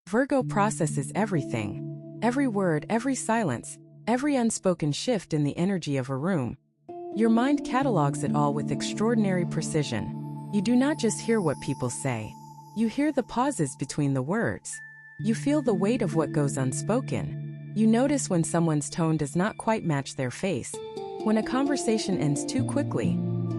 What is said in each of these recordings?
Virgo processes everything. Every word, every silence, every unspoken shift in the energy of a room. Your mind catalogs it all with extraordinary precision. You do not just hear what people say. You hear the pauses between the words. You feel the weight of what goes unspoken. You notice when someone's tone does not quite match their face, when a conversation ends too quickly,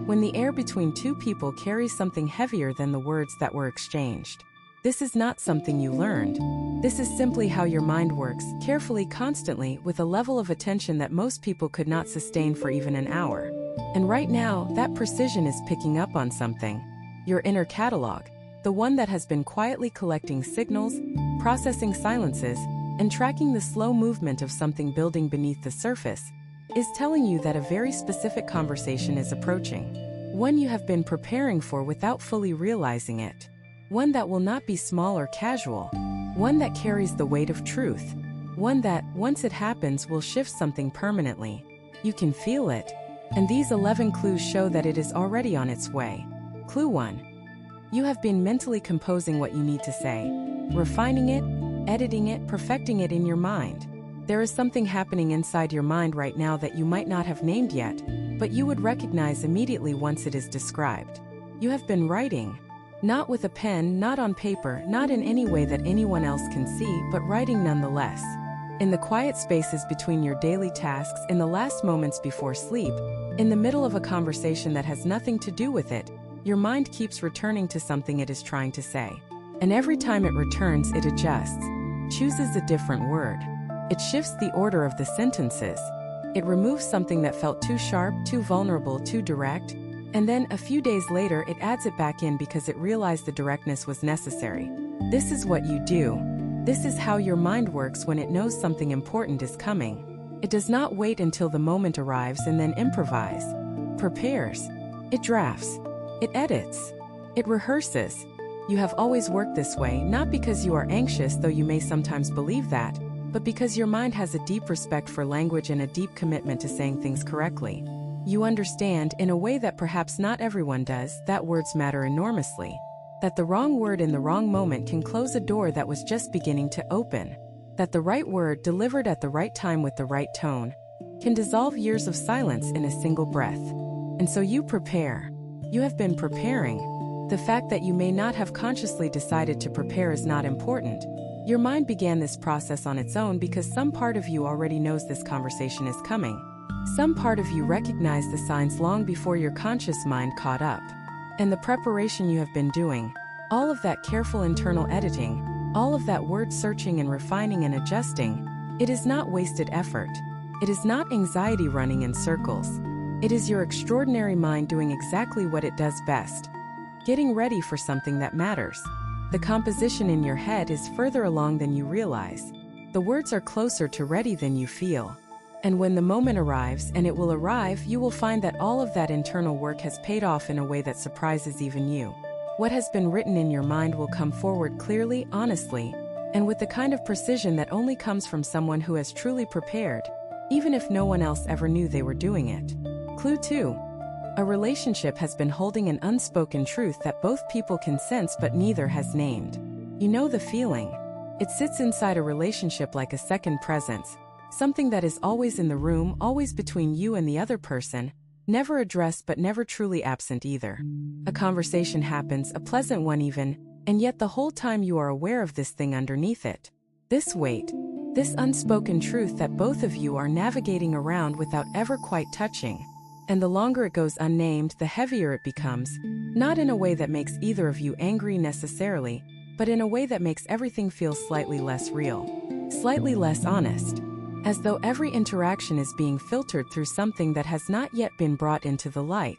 when the air between two people carries something heavier than the words that were exchanged. This is not something you learned. This is simply how your mind works, carefully, constantly, with a level of attention that most people could not sustain for even an hour. And right now, that precision is picking up on something. Your inner catalog, the one that has been quietly collecting signals, processing silences, and tracking the slow movement of something building beneath the surface, is telling you that a very specific conversation is approaching. One you have been preparing for without fully realizing it. One that will not be small or casual. One that carries the weight of truth. One that, once it happens, will shift something permanently. You can feel it. And these 11 clues show that it is already on its way. Clue 1. You have been mentally composing what you need to say, refining it, editing it, perfecting it in your mind. There is something happening inside your mind right now that you might not have named yet, but you would recognize immediately once it is described. You have been writing. Not with a pen, not on paper, not in any way that anyone else can see, but writing nonetheless. In the quiet spaces between your daily tasks, in the last moments before sleep, in the middle of a conversation that has nothing to do with it, your mind keeps returning to something it is trying to say. And every time it returns, it adjusts, chooses a different word. It shifts the order of the sentences. It removes something that felt too sharp, too vulnerable, too direct. And then, a few days later, it adds it back in because it realized the directness was necessary. This is what you do. This is how your mind works when it knows something important is coming. It does not wait until the moment arrives and then improvise. Prepares. It drafts. It edits. It rehearses. You have always worked this way, not because you are anxious, though you may sometimes believe that, but because your mind has a deep respect for language and a deep commitment to saying things correctly. You understand, in a way that perhaps not everyone does, that words matter enormously. That the wrong word in the wrong moment can close a door that was just beginning to open. That the right word, delivered at the right time with the right tone, can dissolve years of silence in a single breath. And so you prepare. You have been preparing. The fact that you may not have consciously decided to prepare is not important. Your mind began this process on its own because some part of you already knows this conversation is coming. Some part of you recognized the signs long before your conscious mind caught up. And the preparation you have been doing, all of that careful internal editing, all of that word searching and refining and adjusting, it is not wasted effort. It is not anxiety running in circles. It is your extraordinary mind doing exactly what it does best. Getting ready for something that matters. The composition in your head is further along than you realize. The words are closer to ready than you feel. And when the moment arrives, and it will arrive, you will find that all of that internal work has paid off in a way that surprises even you. What has been written in your mind will come forward clearly, honestly, and with the kind of precision that only comes from someone who has truly prepared, even if no one else ever knew they were doing it. Clue 2. A relationship has been holding an unspoken truth that both people can sense but neither has named. You know the feeling. It sits inside a relationship like a second presence. Something that is always in the room, always between you and the other person, never addressed but never truly absent either. A conversation happens, a pleasant one even, and yet the whole time you are aware of this thing underneath it. This weight, this unspoken truth that both of you are navigating around without ever quite touching. And the longer it goes unnamed, the heavier it becomes, not in a way that makes either of you angry necessarily, but in a way that makes everything feel slightly less real, slightly less honest. As though every interaction is being filtered through something that has not yet been brought into the light.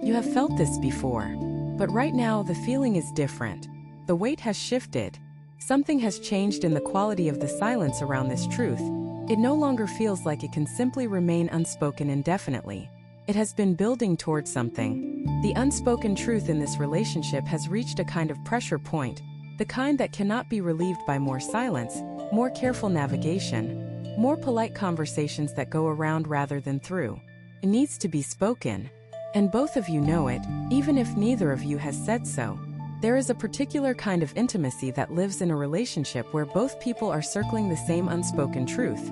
You have felt this before. But right now, the feeling is different. The weight has shifted. Something has changed in the quality of the silence around this truth. It no longer feels like it can simply remain unspoken indefinitely. It has been building towards something. The unspoken truth in this relationship has reached a kind of pressure point, the kind that cannot be relieved by more silence, more careful navigation, more polite conversations that go around rather than through. It needs to be spoken. And both of you know it, even if neither of you has said so. There is a particular kind of intimacy that lives in a relationship where both people are circling the same unspoken truth.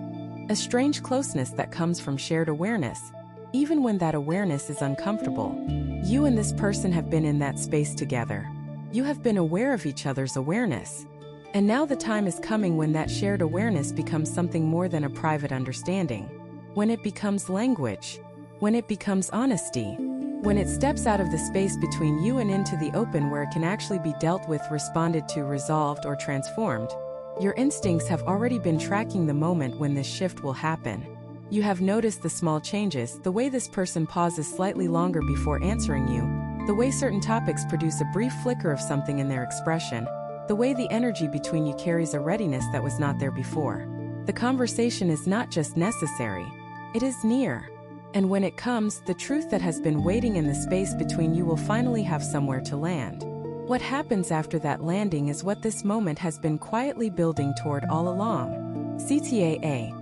A strange closeness that comes from shared awareness, even when that awareness is uncomfortable. You and this person have been in that space together. You have been aware of each other's awareness. And now the time is coming when that shared awareness becomes something more than a private understanding. When it becomes language. When it becomes honesty. When it steps out of the space between you and into the open where it can actually be dealt with, responded to, resolved, or transformed. Your instincts have already been tracking the moment when this shift will happen. You have noticed the small changes, the way this person pauses slightly longer before answering you, the way certain topics produce a brief flicker of something in their expression, the way the energy between you carries a readiness that was not there before. The conversation is not just necessary, it is near. And when it comes, the truth that has been waiting in the space between you will finally have somewhere to land. What happens after that landing is what this moment has been quietly building toward all along. CTAA.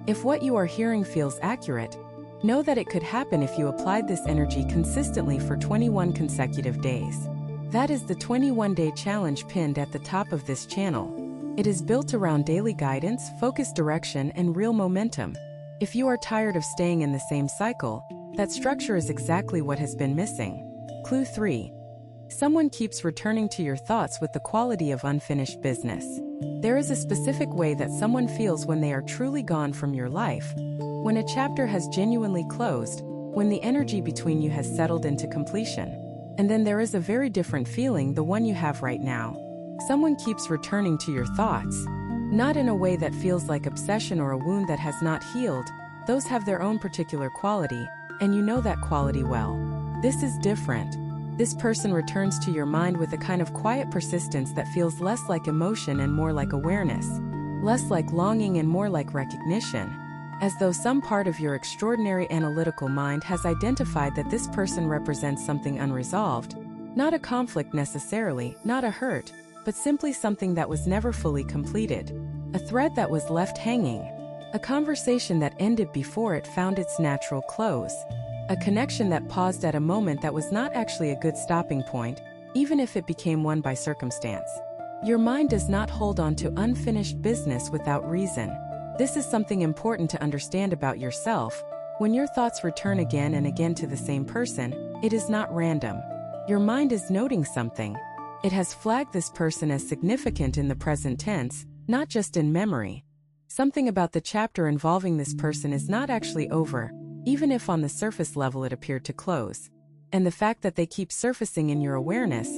If what you are hearing feels accurate, know that it could happen if you applied this energy consistently for 21 consecutive days. That is the 21-day challenge pinned at the top of this channel. It is built around daily guidance, focused direction, and real momentum. If you are tired of staying in the same cycle, that structure is exactly what has been missing. Clue 3. Someone keeps returning to your thoughts with the quality of unfinished business. There is a specific way that someone feels when they are truly gone from your life, when a chapter has genuinely closed, when the energy between you has settled into completion. And then there is a very different feeling, the one you have right now. Someone keeps returning to your thoughts. Not in a way that feels like obsession or a wound that has not healed. Those have their own particular quality, and you know that quality well. This is different. This person returns to your mind with a kind of quiet persistence that feels less like emotion and more like awareness. Less like longing and more like recognition. As though some part of your extraordinary analytical mind has identified that this person represents something unresolved. Not a conflict necessarily, not a hurt, but simply something that was never fully completed. A thread that was left hanging. A conversation that ended before it found its natural close. A connection that paused at a moment that was not actually a good stopping point, even if it became one by circumstance. Your mind does not hold on to unfinished business without reason. This is something important to understand about yourself. When your thoughts return again and again to the same person, it is not random. Your mind is noting something. It has flagged this person as significant in the present tense, not just in memory. Something about the chapter involving this person is not actually over, even if on the surface level it appeared to close. And the fact that they keep surfacing in your awareness,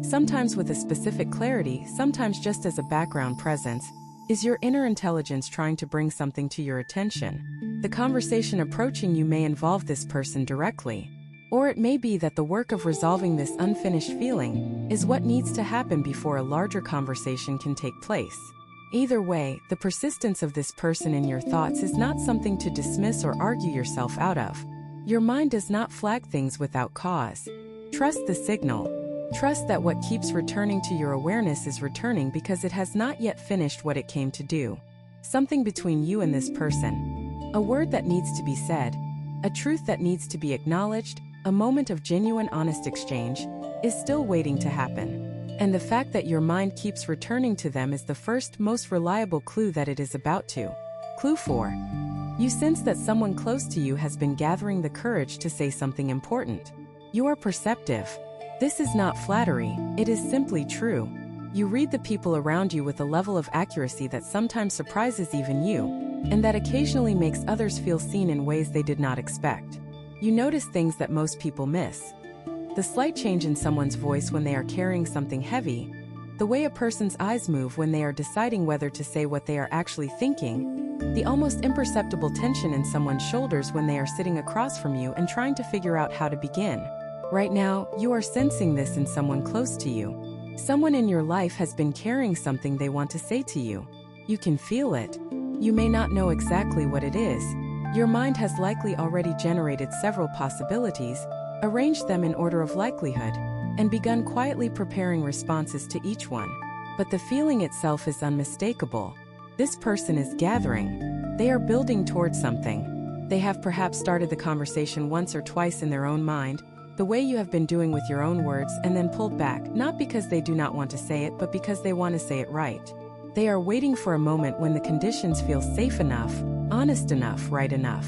sometimes with a specific clarity, sometimes just as a background presence, is your inner intelligence trying to bring something to your attention. The conversation approaching you may involve this person directly. Or it may be that the work of resolving this unfinished feeling is what needs to happen before a larger conversation can take place. Either way, the persistence of this person in your thoughts is not something to dismiss or argue yourself out of. Your mind does not flag things without cause. Trust the signal. Trust that what keeps returning to your awareness is returning because it has not yet finished what it came to do. Something between you and this person. A word that needs to be said. A truth that needs to be acknowledged. A moment of genuine, honest exchange is still waiting to happen. And the fact that your mind keeps returning to them is the first, most reliable clue that it is about to. Clue 4. You sense that someone close to you has been gathering the courage to say something important. You are perceptive. This is not flattery, it is simply true. You read the people around you with a level of accuracy that sometimes surprises even you, and that occasionally makes others feel seen in ways they did not expect. You notice things that most people miss. The slight change in someone's voice when they are carrying something heavy, the way a person's eyes move when they are deciding whether to say what they are actually thinking, the almost imperceptible tension in someone's shoulders when they are sitting across from you and trying to figure out how to begin. Right now, you are sensing this in someone close to you. Someone in your life has been carrying something they want to say to you. You can feel it. You may not know exactly what it is. Your mind has likely already generated several possibilities, arranged them in order of likelihood, and begun quietly preparing responses to each one. But the feeling itself is unmistakable. This person is gathering. They are building towards something. They have perhaps started the conversation once or twice in their own mind, the way you have been doing with your own words and then pulled back, not because they do not want to say it, but because they want to say it right. They are waiting for a moment when the conditions feel safe enough, honest enough, right enough.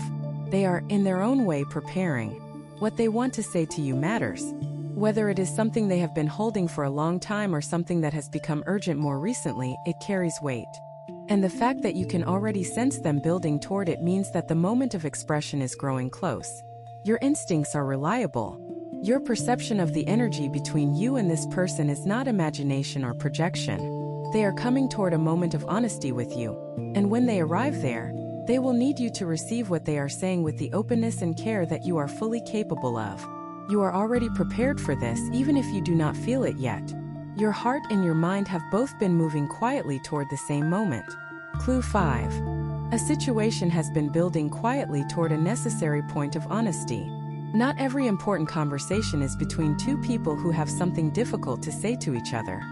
They are, in their own way, preparing. What they want to say to you matters. Whether it is something they have been holding for a long time or something that has become urgent more recently, it carries weight. And the fact that you can already sense them building toward it means that the moment of expression is growing close. Your instincts are reliable. Your perception of the energy between you and this person is not imagination or projection. They are coming toward a moment of honesty with you. And when they arrive there, they will need you to receive what they are saying with the openness and care that you are fully capable of. You are already prepared for this even if you do not feel it yet. Your heart and your mind have both been moving quietly toward the same moment. Clue 5. A situation has been building quietly toward a necessary point of honesty. Not every important conversation is between two people who have something difficult to say to each other.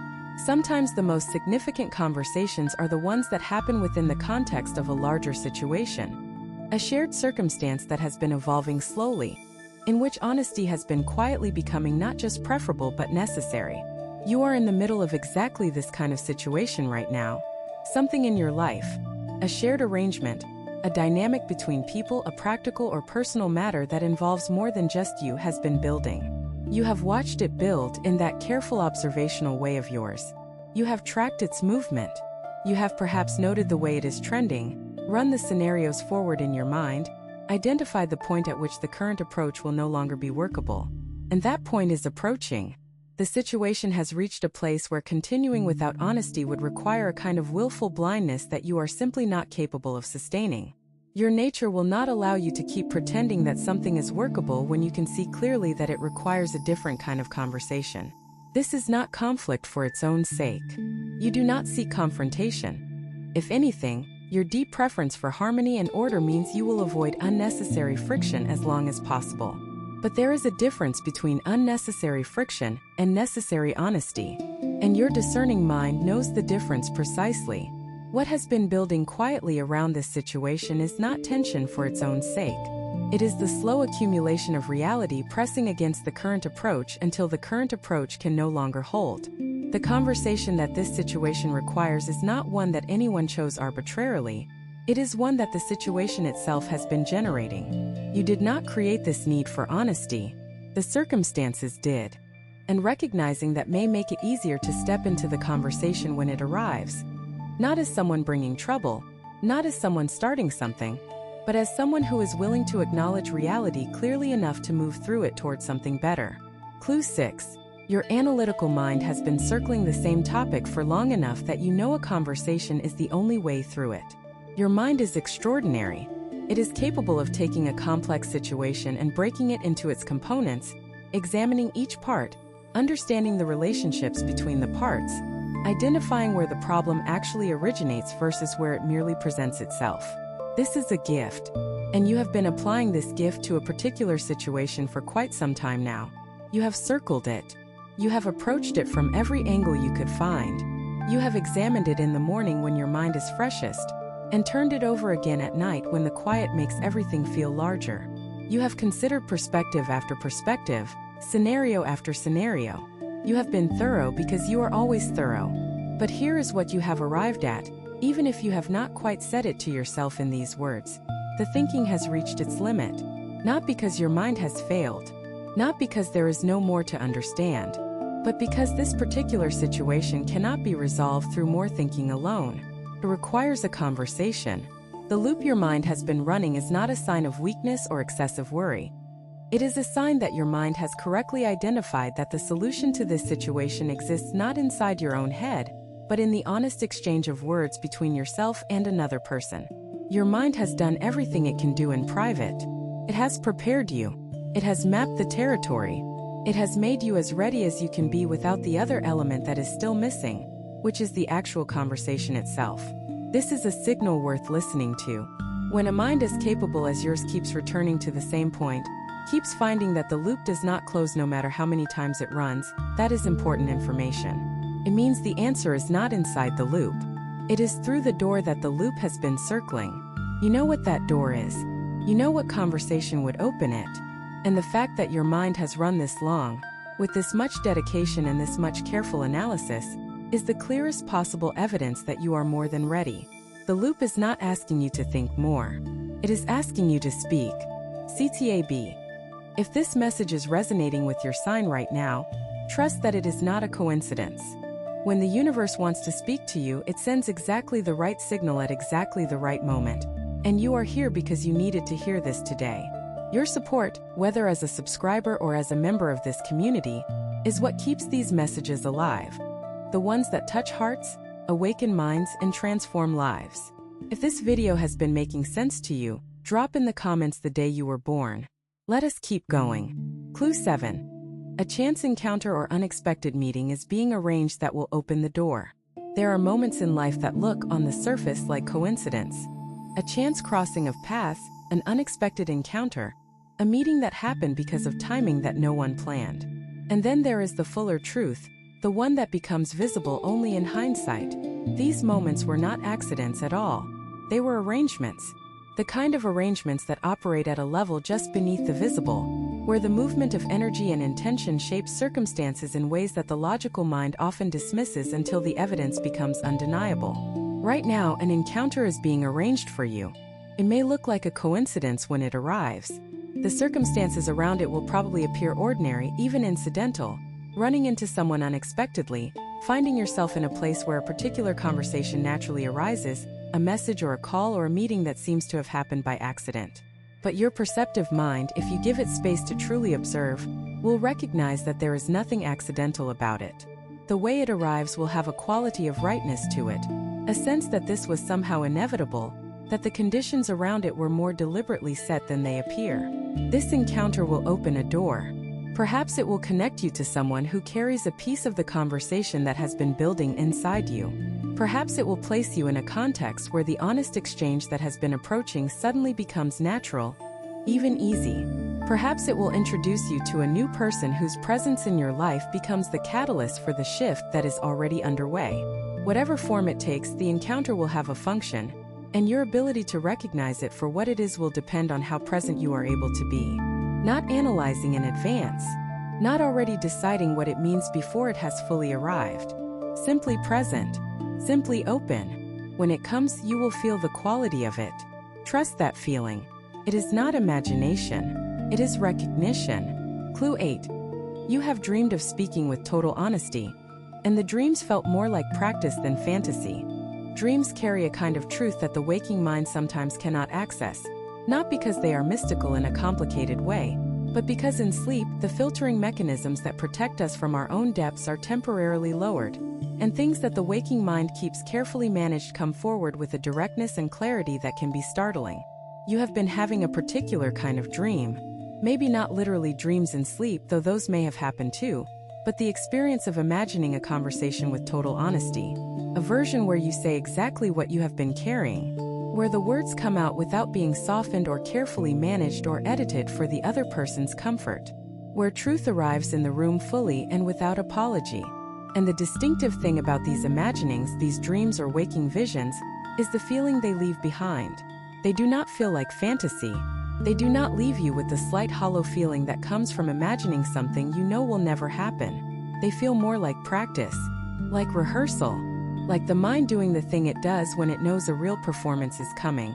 Sometimes the most significant conversations are the ones that happen within the context of a larger situation. A shared circumstance that has been evolving slowly, in which honesty has been quietly becoming not just preferable but necessary. You are in the middle of exactly this kind of situation right now. Something in your life, a shared arrangement, a dynamic between people, a practical or personal matter that involves more than just you has been building. You have watched it build in that careful observational way of yours. You have tracked its movement. You have perhaps noted the way it is trending, run the scenarios forward in your mind, identified the point at which the current approach will no longer be workable. And that point is approaching. The situation has reached a place where continuing without honesty would require a kind of willful blindness that you are simply not capable of sustaining. Your nature will not allow you to keep pretending that something is workable when you can see clearly that it requires a different kind of conversation. This is not conflict for its own sake. You do not seek confrontation. If anything, your deep preference for harmony and order means you will avoid unnecessary friction as long as possible. But there is a difference between unnecessary friction and necessary honesty, and your discerning mind knows the difference precisely. What has been building quietly around this situation is not tension for its own sake. It is the slow accumulation of reality pressing against the current approach until the current approach can no longer hold. The conversation that this situation requires is not one that anyone chose arbitrarily. It is one that the situation itself has been generating. You did not create this need for honesty. The circumstances did. And recognizing that may make it easier to step into the conversation when it arrives. Not as someone bringing trouble, not as someone starting something, but as someone who is willing to acknowledge reality clearly enough to move through it towards something better. Clue 6. Your analytical mind has been circling the same topic for long enough that you know a conversation is the only way through it. Your mind is extraordinary. It is capable of taking a complex situation and breaking it into its components, examining each part, understanding the relationships between the parts, identifying where the problem actually originates versus where it merely presents itself. This is a gift, and you have been applying this gift to a particular situation for quite some time now. You have circled it. You have approached it from every angle you could find. You have examined it in the morning when your mind is freshest, and turned it over again at night when the quiet makes everything feel larger. You have considered perspective after perspective, scenario after scenario. You have been thorough because you are always thorough. But here is what you have arrived at, even if you have not quite said it to yourself in these words. The thinking has reached its limit, not because your mind has failed, not because there is no more to understand, but because this particular situation cannot be resolved through more thinking alone. It requires a conversation. The loop your mind has been running is not a sign of weakness or excessive worry. It is a sign that your mind has correctly identified that the solution to this situation exists not inside your own head, but in the honest exchange of words between yourself and another person. Your mind has done everything it can do in private. It has prepared you. It has mapped the territory. It has made you as ready as you can be without the other element that is still missing, which is the actual conversation itself. This is a signal worth listening to. When a mind as capable as yours keeps returning to the same point, keeps finding that the loop does not close no matter how many times it runs, that is important information. It means the answer is not inside the loop. It is through the door that the loop has been circling. You know what that door is. You know what conversation would open it. And the fact that your mind has run this long, with this much dedication and this much careful analysis, is the clearest possible evidence that you are more than ready. The loop is not asking you to think more. It is asking you to speak. CTAB. If this message is resonating with your sign right now, trust that it is not a coincidence. When the universe wants to speak to you, it sends exactly the right signal at exactly the right moment. And you are here because you needed to hear this today. Your support, whether as a subscriber or as a member of this community, is what keeps these messages alive. The ones that touch hearts, awaken minds, and transform lives. If this video has been making sense to you, drop in the comments the day you were born. Let us keep going. Clue 7. A chance encounter or unexpected meeting is being arranged that will open the door. There are moments in life that look, on the surface, like coincidence. A chance crossing of paths, an unexpected encounter, a meeting that happened because of timing that no one planned. And then there is the fuller truth, the one that becomes visible only in hindsight. These moments were not accidents at all. They were arrangements. The kind of arrangements that operate at a level just beneath the visible, where the movement of energy and intention shapes circumstances in ways that the logical mind often dismisses until the evidence becomes undeniable. Right now, an encounter is being arranged for you. It may look like a coincidence when it arrives. The circumstances around it will probably appear ordinary, even incidental. Running into someone unexpectedly, finding yourself in a place where a particular conversation naturally arises, a message or a call or a meeting that seems to have happened by accident. But your perceptive mind, if you give it space to truly observe, will recognize that there is nothing accidental about it. The way it arrives will have a quality of rightness to it, a sense that this was somehow inevitable, that the conditions around it were more deliberately set than they appear. This encounter will open a door. Perhaps it will connect you to someone who carries a piece of the conversation that has been building inside you. Perhaps it will place you in a context where the honest exchange that has been approaching suddenly becomes natural, even easy. Perhaps it will introduce you to a new person whose presence in your life becomes the catalyst for the shift that is already underway. Whatever form it takes, the encounter will have a function, and your ability to recognize it for what it is will depend on how present you are able to be. Not analyzing in advance, not already deciding what it means before it has fully arrived. Simply present, simply open. When it comes, you will feel the quality of it. Trust that feeling. It is not imagination, it is recognition. Clue 8. You have dreamed of speaking with total honesty, and the dreams felt more like practice than fantasy. Dreams carry a kind of truth that the waking mind sometimes cannot access. Not because they are mystical in a complicated way, but because in sleep, the filtering mechanisms that protect us from our own depths are temporarily lowered, and things that the waking mind keeps carefully managed come forward with a directness and clarity that can be startling. You have been having a particular kind of dream. Maybe not literally dreams in sleep, though those may have happened too, but the experience of imagining a conversation with total honesty. A version where you say exactly what you have been carrying, where the words come out without being softened or carefully managed or edited for the other person's comfort, where truth arrives in the room fully and without apology. And the distinctive thing about these imaginings, these dreams or waking visions, is the feeling they leave behind. They do not feel like fantasy. They do not leave you with the slight hollow feeling that comes from imagining something you know will never happen. They feel more like practice, like rehearsal, like the mind doing the thing it does when it knows a real performance is coming.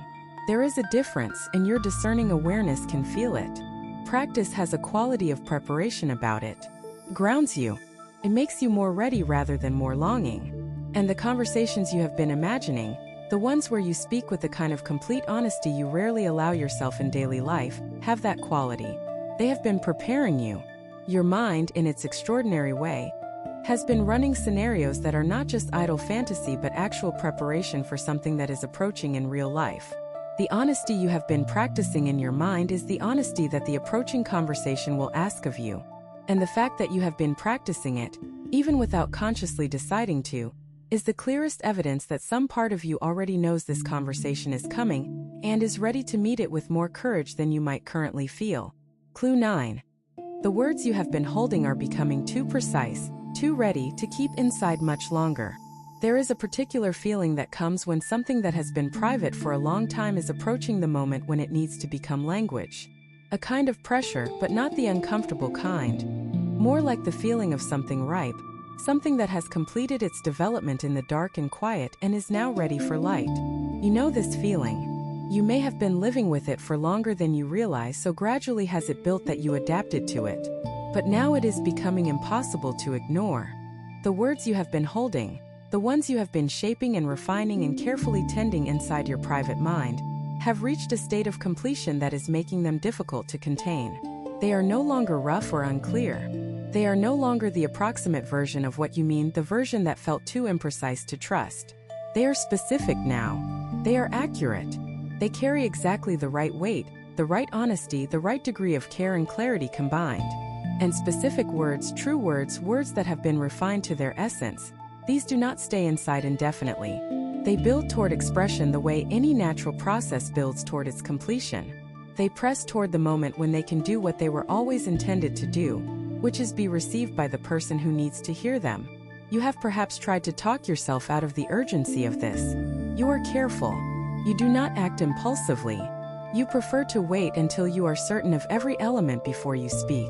There is a difference, and your discerning awareness can feel it. Practice has a quality of preparation about it. Grounds you. It makes you more ready rather than more longing. And the conversations you have been imagining, the ones where you speak with the kind of complete honesty you rarely allow yourself in daily life, have that quality. They have been preparing you. Your mind, in its extraordinary way, has been running scenarios that are not just idle fantasy but actual preparation for something that is approaching in real life. The honesty you have been practicing in your mind is the honesty that the approaching conversation will ask of you. And the fact that you have been practicing it, even without consciously deciding to, is the clearest evidence that some part of you already knows this conversation is coming and is ready to meet it with more courage than you might currently feel. Clue 9. The words you have been holding are becoming too precise, too ready to keep inside much longer. There is a particular feeling that comes when something that has been private for a long time is approaching the moment when it needs to become language. A kind of pressure, but not the uncomfortable kind. More like the feeling of something ripe, something that has completed its development in the dark and quiet and is now ready for light. You know this feeling. You may have been living with it for longer than you realize, so gradually has it built that you adapted to it. But now it is becoming impossible to ignore. The words you have been holding, the ones you have been shaping and refining and carefully tending inside your private mind, have reached a state of completion that is making them difficult to contain. They are no longer rough or unclear. They are no longer the approximate version of what you mean, the version that felt too imprecise to trust. They are specific now. They are accurate. They carry exactly the right weight, the right honesty, the right degree of care and clarity combined. And specific words, true words, words that have been refined to their essence, these do not stay inside indefinitely. They build toward expression the way any natural process builds toward its completion. They press toward the moment when they can do what they were always intended to do, which is be received by the person who needs to hear them. You have perhaps tried to talk yourself out of the urgency of this. You are careful. You do not act impulsively. You prefer to wait until you are certain of every element before you speak.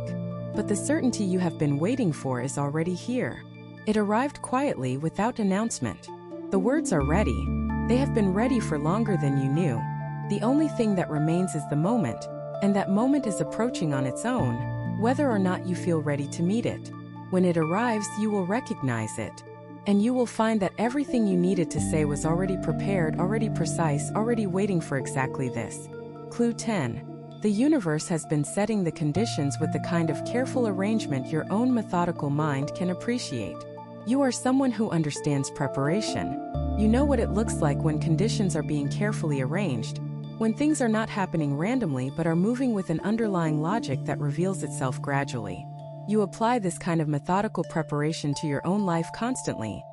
But the certainty you have been waiting for is already here. It arrived quietly without announcement. The words are ready. They have been ready for longer than you knew. The only thing that remains is the moment, and that moment is approaching on its own, whether or not you feel ready to meet it. When it arrives, you will recognize it. And you will find that everything you needed to say was already prepared, already precise, already waiting for exactly this. Clue 10. The universe has been setting the conditions with the kind of careful arrangement your own methodical mind can appreciate. You are someone who understands preparation. You know what it looks like when conditions are being carefully arranged, when things are not happening randomly but are moving with an underlying logic that reveals itself gradually. You apply this kind of methodical preparation to your own life constantly.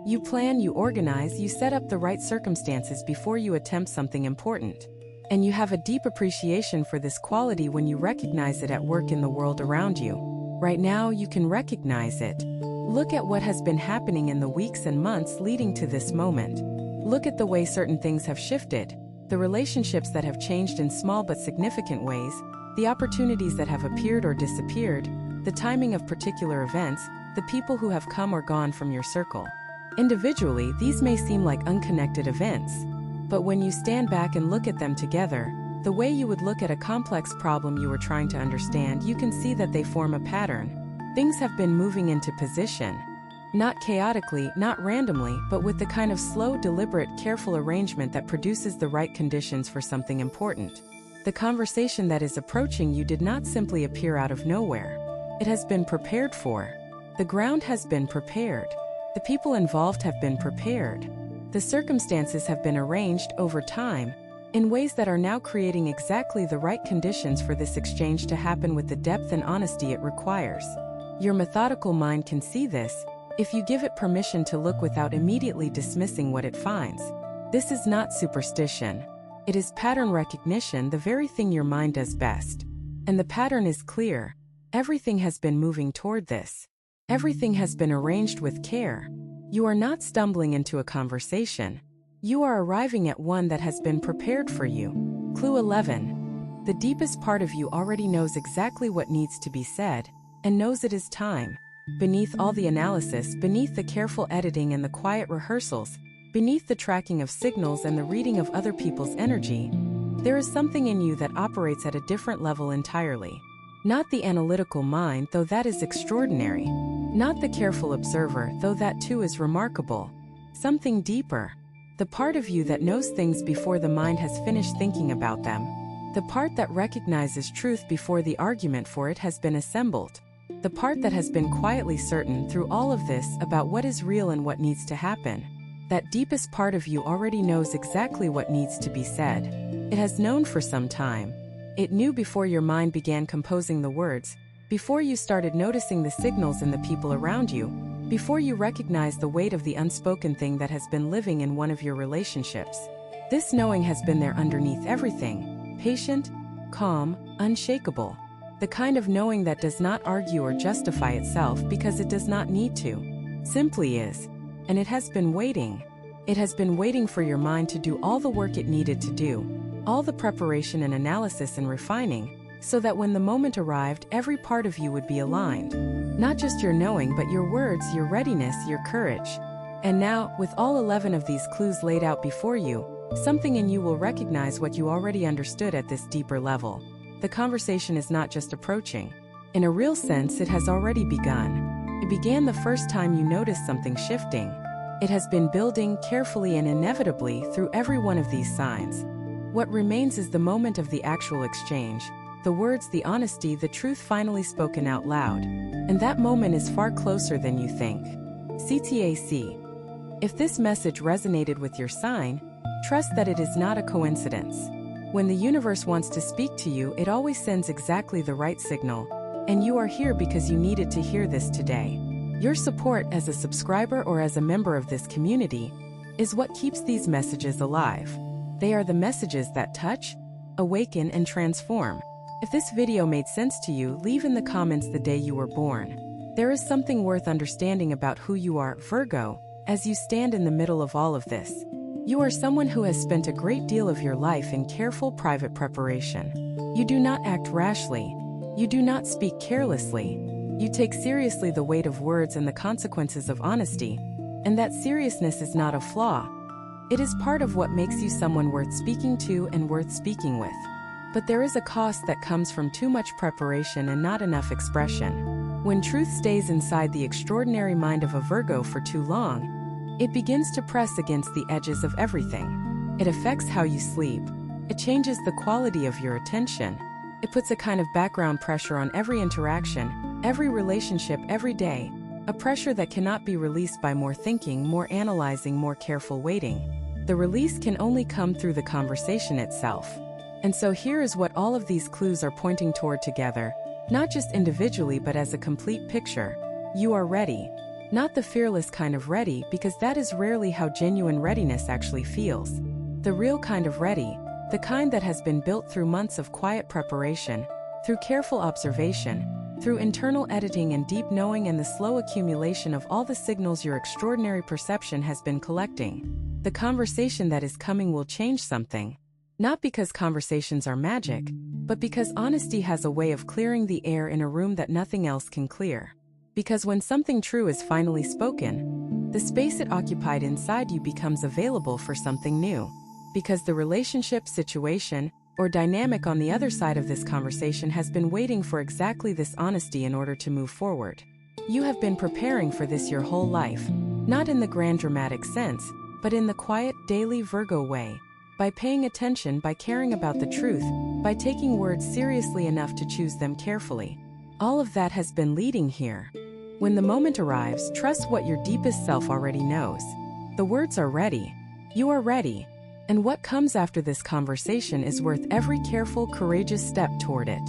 You plan, you organize, you set up the right circumstances before you attempt something important. And you have a deep appreciation for this quality when you recognize it at work in the world around you. Right now, you can recognize it. Look at what has been happening in the weeks and months leading to this moment. Look at the way certain things have shifted, the relationships that have changed in small but significant ways, the opportunities that have appeared or disappeared, the timing of particular events, the people who have come or gone from your circle. Individually, these may seem like unconnected events. But when you stand back and look at them together, the way you would look at a complex problem you were trying to understand, you can see that they form a pattern. Things have been moving into position. Not chaotically, not randomly, but with the kind of slow, deliberate, careful arrangement that produces the right conditions for something important. The conversation that is approaching you did not simply appear out of nowhere. It has been prepared for. The ground has been prepared. The people involved have been prepared. The circumstances have been arranged over time in ways that are now creating exactly the right conditions for this exchange to happen with the depth and honesty it requires. Your methodical mind can see this if you give it permission to look without immediately dismissing what it finds. This is not superstition. It is pattern recognition, the very thing your mind does best. And the pattern is clear. Everything has been moving toward this. Everything has been arranged with care. You are not stumbling into a conversation. You are arriving at one that has been prepared for you. Clue 11. The deepest part of you already knows exactly what needs to be said, and knows it is time. Beneath all the analysis, beneath the careful editing and the quiet rehearsals, beneath the tracking of signals and the reading of other people's energy, there is something in you that operates at a different level entirely. Not the analytical mind, though that is extraordinary. Not the careful observer, though that too is remarkable. Something deeper. The part of you that knows things before the mind has finished thinking about them. The part that recognizes truth before the argument for it has been assembled. The part that has been quietly certain through all of this about what is real and what needs to happen. That deepest part of you already knows exactly what needs to be said. It has known for some time. It knew before your mind began composing the words, before you started noticing the signals in the people around you, before you recognized the weight of the unspoken thing that has been living in one of your relationships. This knowing has been there underneath everything, patient, calm, unshakable. The kind of knowing that does not argue or justify itself because it does not need to. Simply is. And it has been waiting. It has been waiting for your mind to do all the work it needed to do, all the preparation and analysis and refining, so that when the moment arrived, every part of you would be aligned. Not just your knowing, but your words, your readiness, your courage. And now, with all 11 of these clues laid out before you, something in you will recognize what you already understood at this deeper level. The conversation is not just approaching. In a real sense, it has already begun. It began the first time you noticed something shifting. It has been building carefully and inevitably through every one of these signs. What remains is the moment of the actual exchange, the words, the honesty, the truth finally spoken out loud. And that moment is far closer than you think. CTAC. If this message resonated with your sign, trust that it is not a coincidence. When the universe wants to speak to you, it always sends exactly the right signal. And you are here because you needed to hear this today. Your support as a subscriber or as a member of this community is what keeps these messages alive. They are the messages that touch, awaken, and transform. If this video made sense to you, leave in the comments the day you were born. There is something worth understanding about who you are, Virgo, as you stand in the middle of all of this. You are someone who has spent a great deal of your life in careful private preparation. You do not act rashly. You do not speak carelessly. You take seriously the weight of words and the consequences of honesty. And that seriousness is not a flaw. It is part of what makes you someone worth speaking to and worth speaking with. But there is a cost that comes from too much preparation and not enough expression. When truth stays inside the extraordinary mind of a Virgo for too long, it begins to press against the edges of everything. It affects how you sleep. It changes the quality of your attention. It puts a kind of background pressure on every interaction, every relationship, every day. A pressure that cannot be released by more thinking, more analyzing, more careful waiting. The release can only come through the conversation itself. And so here is what all of these clues are pointing toward together, not just individually but as a complete picture. You are ready. Not the fearless kind of ready, because that is rarely how genuine readiness actually feels. The real kind of ready, the kind that has been built through months of quiet preparation, through careful observation, through internal editing and deep knowing and the slow accumulation of all the signals your extraordinary perception has been collecting. The conversation that is coming will change something. Not because conversations are magic, but because honesty has a way of clearing the air in a room that nothing else can clear. Because when something true is finally spoken, the space it occupied inside you becomes available for something new. Because the relationship, situation, or dynamic on the other side of this conversation has been waiting for exactly this honesty in order to move forward. You have been preparing for this your whole life, not in the grand dramatic sense, but in the quiet, daily Virgo way. By paying attention, by caring about the truth, by taking words seriously enough to choose them carefully. All of that has been leading here. When the moment arrives, trust what your deepest self already knows. The words are ready. You are ready. And what comes after this conversation is worth every careful, courageous step toward it.